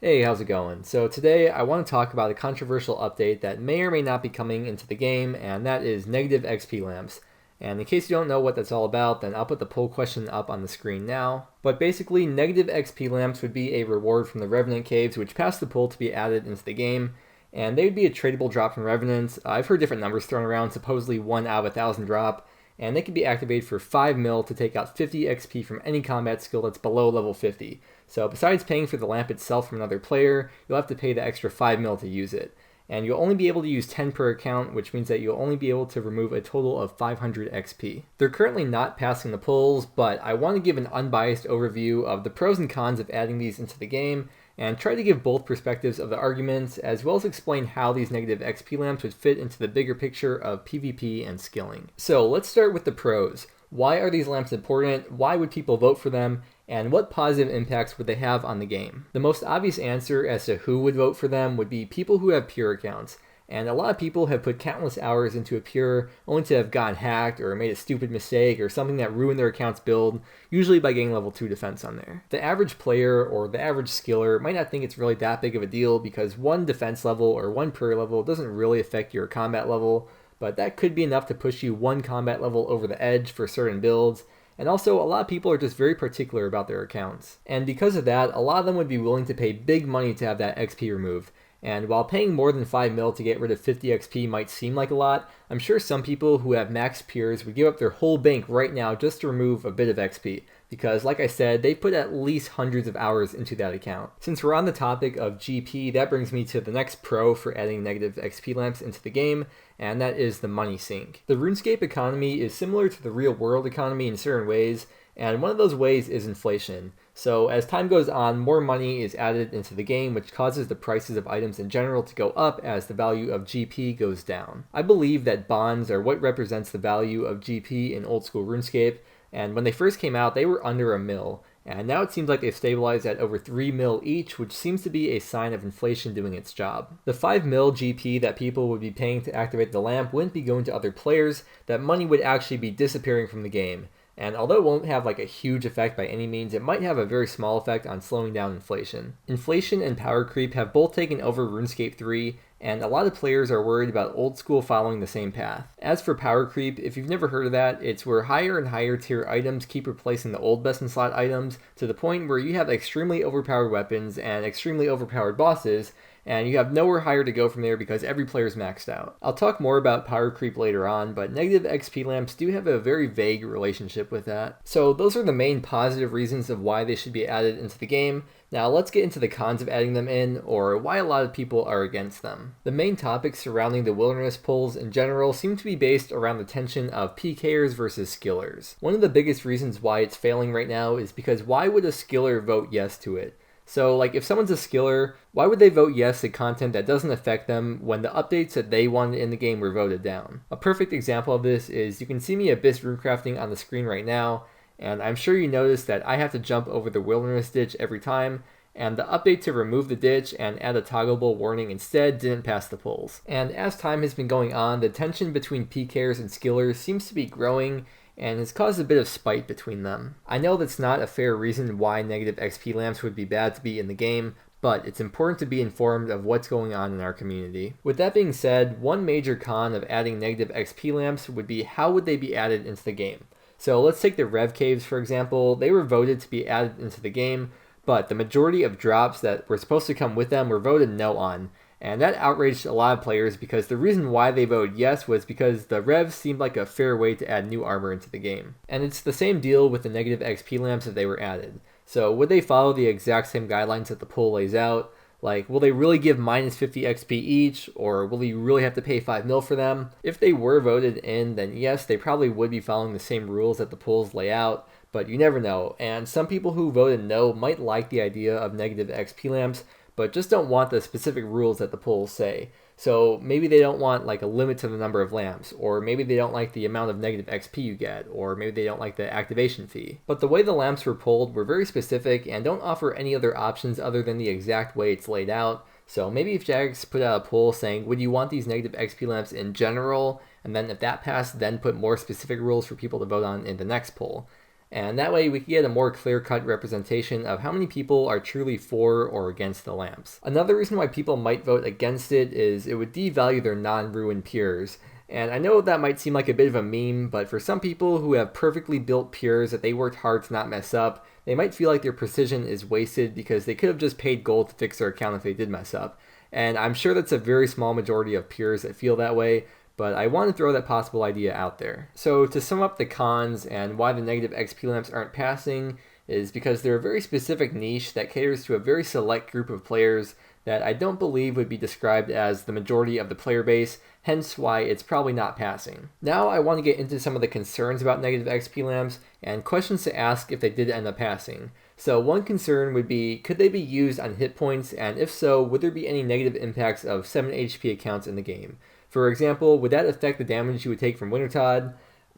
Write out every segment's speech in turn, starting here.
Hey, how's it going? So today I want to talk about a controversial update that may or may not be coming into the game, and that is negative XP lamps. And in case you don't know what that's all about, then I'll put the poll question up on the screen now. But basically, negative XP lamps would be a reward from the Revenant caves, which passed the poll to be added into the game, and they would be a tradable drop from Revenants. I've heard different numbers thrown around, supposedly 1 out of 1,000 drop, and they can be activated for 5 mil to take out 50 XP from any combat skill that's below level 50. So besides paying for the lamp itself from another player, you'll have to pay the extra 5 mil to use it. And you'll only be able to use 10 per account, which means that you'll only be able to remove a total of 500 XP. They're currently not passing the polls, but I want to give an unbiased overview of the pros and cons of adding these into the game, and try to give both perspectives of the arguments, as well as explain how these negative XP lamps would fit into the bigger picture of PvP and skilling. So let's start with the pros. Why are these lamps important? Why would people vote for them? And what positive impacts would they have on the game? The most obvious answer as to who would vote for them would be people who have pure accounts. And a lot of people have put countless hours into a pure only to have gotten hacked or made a stupid mistake or something that ruined their account's build, usually by getting level 2 defense on there. The average player or the average skiller might not think it's really that big of a deal because one defense level or one pure level doesn't really affect your combat level, but that could be enough to push you one combat level over the edge for certain builds. And also, a lot of people are just very particular about their accounts. And because of that, a lot of them would be willing to pay big money to have that XP removed. And while paying more than 5 mil to get rid of 50 XP might seem like a lot, I'm sure some people who have max pures would give up their whole bank right now just to remove a bit of XP. Because like I said, they put at least hundreds of hours into that account. Since we're on the topic of GP, that brings me to the next pro for adding negative XP lamps into the game, and that is the money sink. The RuneScape economy is similar to the real world economy in certain ways, and one of those ways is inflation. So as time goes on, more money is added into the game, which causes the prices of items in general to go up as the value of GP goes down. I believe that bonds are what represents the value of GP in Old School Runescape, and when they first came out, they were under a mil. And now it seems like they've stabilized at over 3 mil each, which seems to be a sign of inflation doing its job. The 5 mil GP that people would be paying to activate the lamp wouldn't be going to other players, that money would actually be disappearing from the game. And although it won't have like a huge effect by any means, it might have a very small effect on slowing down inflation. Inflation and power creep have both taken over RuneScape 3, and a lot of players are worried about Old School following the same path. As for power creep, if you've never heard of that, it's where higher and higher tier items keep replacing the old best in slot items to the point where you have extremely overpowered weapons and extremely overpowered bosses, and you have nowhere higher to go from there because every player's maxed out. I'll talk more about power creep later on, but negative XP lamps do have a very vague relationship with that. So those are the main positive reasons of why they should be added into the game. Now let's get into the cons of adding them in, or why a lot of people are against them. The main topics surrounding the wilderness polls in general seem to be based around the tension of Peakhairs versus skillers. One of the biggest reasons why it's failing right now is because why would a skiller vote yes to it? So like if someone's a skiller, why would they vote yes to content that doesn't affect them when the updates that they wanted in the game were voted down? A perfect example of this is you can see me abyss runecrafting on the screen right now, and I'm sure you noticed that I have to jump over the wilderness ditch every time, and the update to remove the ditch and add a toggleable warning instead didn't pass the polls. And as time has been going on, the tension between Peakhairs and skillers seems to be growing, and has caused a bit of spite between them. I know that's not a fair reason why negative XP lamps would be bad to be in the game, but it's important to be informed of what's going on in our community. With that being said, one major con of adding negative XP lamps would be how would they be added into the game. So let's take the Rev Caves for example. They were voted to be added into the game, but the majority of drops that were supposed to come with them were voted no on. And that outraged a lot of players because the reason why they voted yes was because the revs seemed like a fair way to add new armor into the game. And it's the same deal with the negative XP lamps that they were added. So would they follow the exact same guidelines that the poll lays out? Like, will they really give minus 50 XP each, or will you really have to pay 5 mil for them? If they were voted in, then yes, they probably would be following the same rules that the polls lay out, but you never know. And some people who voted no might like the idea of negative XP lamps, but just don't want the specific rules that the polls say. So maybe they don't want like a limit to the number of lamps, or maybe they don't like the amount of negative XP you get, or maybe they don't like the activation fee. But the way the lamps were polled were very specific and don't offer any other options other than the exact way it's laid out. So maybe if Jagex put out a poll saying, would you want these negative XP lamps in general? And then if that passed, then put more specific rules for people to vote on in the next poll. And that way we can get a more clear-cut representation of how many people are truly for or against the lamps. Another reason why people might vote against it is it would devalue their non-ruined pures. And I know that might seem like a bit of a meme, but for some people who have perfectly built pures that they worked hard to not mess up, they might feel like their precision is wasted because they could have just paid gold to fix their account if they did mess up. And I'm sure that's a very small majority of pures that feel that way, but I want to throw that possible idea out there. So to sum up the cons and why the negative XP lamps aren't passing is because they're a very specific niche that caters to a very select group of players that I don't believe would be described as the majority of the player base, hence why it's probably not passing. Now I want to get into some of the concerns about negative XP lamps and questions to ask if they did end up passing. So one concern would be, could they be used on hit points, and if so, would there be any negative impacts of 7 HP accounts in the game? For example, would that affect the damage you would take from Wintertod?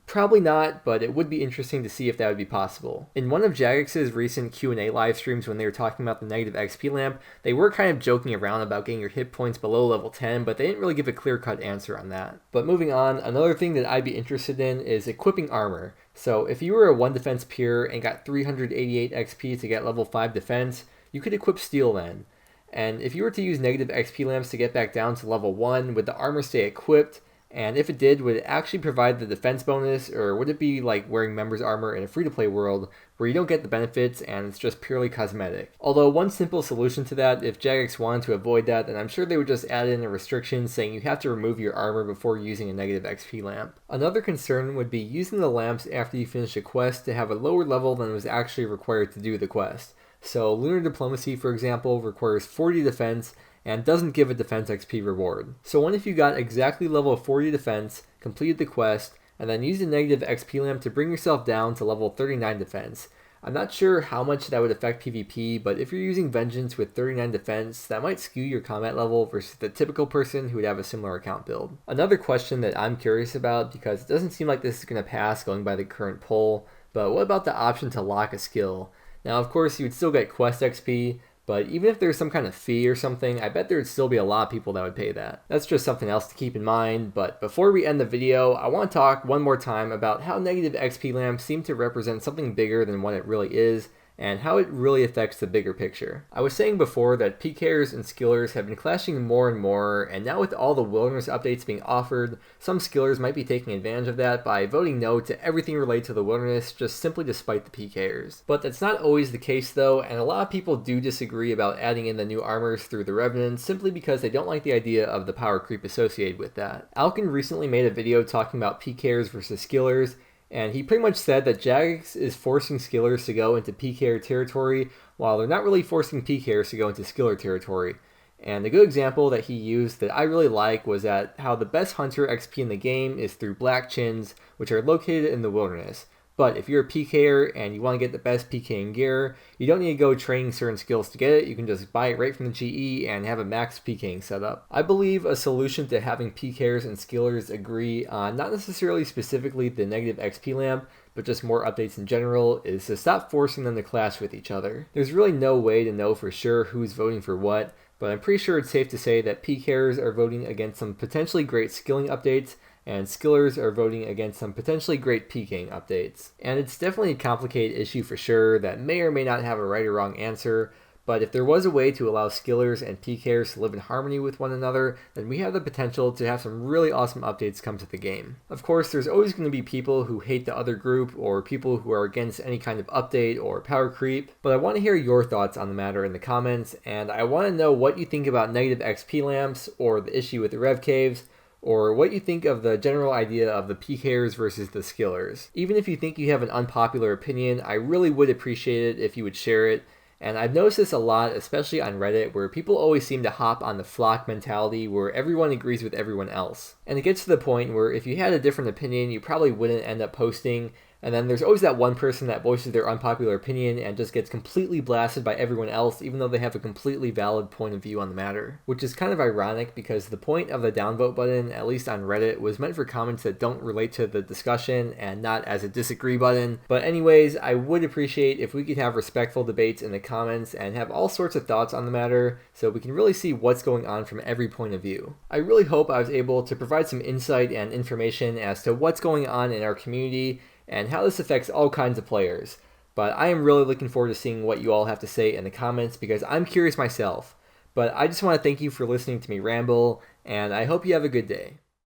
Probably not, but it would be interesting to see if that would be possible. In one of Jagex's recent Q&A live streams when they were talking about the negative XP lamp, they were kind of joking around about getting your hit points below level 10, but they didn't really give a clear-cut answer on that. But moving on, another thing that I'd be interested in is equipping armor. So if you were a 1 defense pure and got 388 XP to get level 5 defense, you could equip steel then. And if you were to use negative XP lamps to get back down to level 1, would the armor stay equipped? And if it did, would it actually provide the defense bonus, or would it be like wearing members armor in a free-to-play world where you don't get the benefits and it's just purely cosmetic? Although one simple solution to that, if Jagex wanted to avoid that, then I'm sure they would just add in a restriction saying you have to remove your armor before using a negative XP lamp. Another concern would be using the lamps after you finish a quest to have a lower level than was actually required to do the quest. So Lunar Diplomacy, for example, requires 40 defense and doesn't give a defense XP reward. So what if you got exactly level 40 defense, completed the quest, and then used a negative XP lamp to bring yourself down to level 39 defense? I'm not sure how much that would affect PvP, but if you're using Vengeance with 39 defense, that might skew your combat level versus the typical person who would have a similar account build. Another question that I'm curious about, because it doesn't seem like this is going to pass going by the current poll, but what about the option to lock a skill? Now, of course, you would still get quest XP, but even if there's some kind of fee or something, I bet there would still be a lot of people that would pay that. That's just something else to keep in mind, but before we end the video, I want to talk one more time about how negative XP lamps seem to represent something bigger than what it really is, and how it really affects the bigger picture. I was saying before that Peakhairs and skillers have been clashing more and more, and now with all the wilderness updates being offered, some skillers might be taking advantage of that by voting no to everything related to the wilderness just simply to spite the Peakhairs. But that's not always the case though, and a lot of people do disagree about adding in the new armors through the revenant simply because they don't like the idea of the power creep associated with that. Alkin recently made a video talking about Peakhairs versus skillers, and he pretty much said that Jagex is forcing skillers to go into Peakhair territory, while they're not really forcing Peakhairs to go into skiller territory. And the good example that he used that I really like was that how the best hunter XP in the game is through black chins, which are located in the wilderness. But if you're a Peakhair and you want to get the best PKing gear, you don't need to go training certain skills to get it. You can just buy it right from the GE and have a max PKing setup. I believe a solution to having Peakhairs and skillers agree on not necessarily specifically the negative XP lamp, but just more updates in general, is to stop forcing them to clash with each other. There's really no way to know for sure who's voting for what, but I'm pretty sure it's safe to say that Peakhairs are voting against some potentially great skilling updates, and skillers are voting against some potentially great peaking updates. And it's definitely a complicated issue for sure that may or may not have a right or wrong answer, but if there was a way to allow skillers and Peakhairs to live in harmony with one another, then we have the potential to have some really awesome updates come to the game. Of course, there's always going to be people who hate the other group, or people who are against any kind of update or power creep, but I want to hear your thoughts on the matter in the comments, and I want to know what you think about negative XP lamps, or the issue with the rev caves, or what you think of the general idea of the Peakhairs versus the skillers. Even if you think you have an unpopular opinion, I really would appreciate it if you would share it. And I've noticed this a lot, especially on Reddit, where people always seem to hop on the flock mentality where everyone agrees with everyone else. And it gets to the point where if you had a different opinion, you probably wouldn't end up posting. And then there's always that one person that voices their unpopular opinion and just gets completely blasted by everyone else, even though they have a completely valid point of view on the matter. Which is kind of ironic because the point of the downvote button, at least on Reddit, was meant for comments that don't relate to the discussion and not as a disagree button. But anyways, I would appreciate if we could have respectful debates in the comments and have all sorts of thoughts on the matter so we can really see what's going on from every point of view. I really hope I was able to provide some insight and information as to what's going on in our community, and how this affects all kinds of players. But I am really looking forward to seeing what you all have to say in the comments because I'm curious myself. But I just want to thank you for listening to me ramble, and I hope you have a good day.